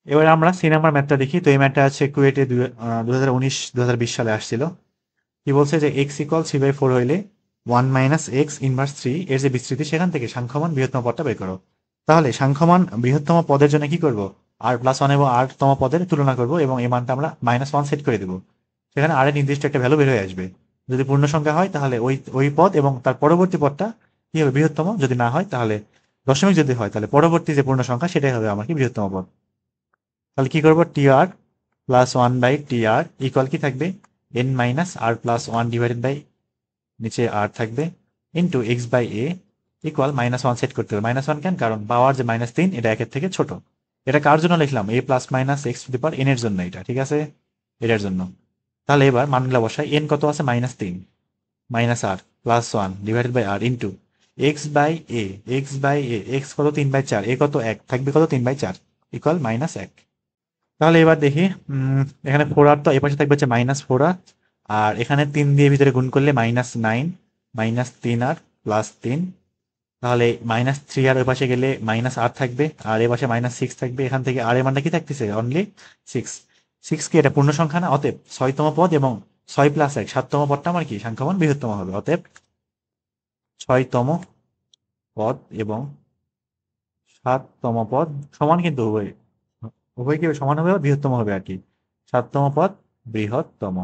এবার আমরা C number ম্যাথটা দেখি। তো এই ম্যাথটা আছে কুয়েটে 2019-2020 সালে আসছিল। কি বলছে যে এক্স ইকুয়াল 3/4 হইলে 1 - x ইনভার্স 3 এর যে বিস্তৃতি সেখান থেকে সাংখ্যমান বৃহত্তম পদটা বের করো। তাহলে সাংখ্যমান বৃহত্তম পদের জন্য কি করব, r+1 এবং r তম পদের তুলনা করব এবং এই মানটা আমরা -1 সেট করে দেবো। সেখানে r এর নির্দিষ্ট একটা ভ্যালু বের হয়ে আসবে। যদি পূর্ণ সংখ্যা হয় তাহলে ওই ওই পদ এবং তার পরবর্তী পদটা কি হবে, বৃহত্তম। যদি না হয় তাহলে দশমিক যদি হয় তাহলে পরবর্তী যে পূর্ণ সংখ্যা সেটাই হবে আমার কি বৃহত্তম পদ। তাহলে কি করবো, tr+1/tr ইকুয়াল কি থাকবে, n - r+1 ডিভাইডেড বাই নিচে আর থাকবে ইন্টু x/a ইকুয়াল -1 সেট করতে হবে। -1 কেন, কারণ পাওয়ার যে -3 এটা একের থেকে ছোট। এটা কার জন্য লিখলাম, a plus minus x to the power n এর জন্য, এটা ঠিক আছে, এটার জন্য। তাহলে এবার মানগুলা বসাই, n কত আছে, -3, -r+1 divided by r into x/a, x কত 3/4, a কত 1 থাকবে, কত 3/4 ইকুয়াল -1। তাহলে এবার দেখি, এখানে 4r তো এই পাশে থাকবে হচ্ছে -4r, আর এখানে 3 দিয়ে ভিতরে গুণ করলে -9, -3r প্লাস 3। তাহলে -3r ওই পাশে গেলে -r থাকবে, আর এ পাশে -6 থাকবে। এখান থেকে আর এর মানটা কি থাকতেছে, অনলি 6। 6 কি এটা পূর্ণ সংখ্যা না, অতএব 6তম পদ এবং 6 + 1 7তম পদটা আমার কি সংখ্যামান বৃহত্তম হবে। অতএব 6তম পদ এবং 7তম পদ সমান, কিন্তু উভয় উভয় কি সমান হবে বা বৃহত্তম হবে আর কি। 7তম পদ বৃহত্তম।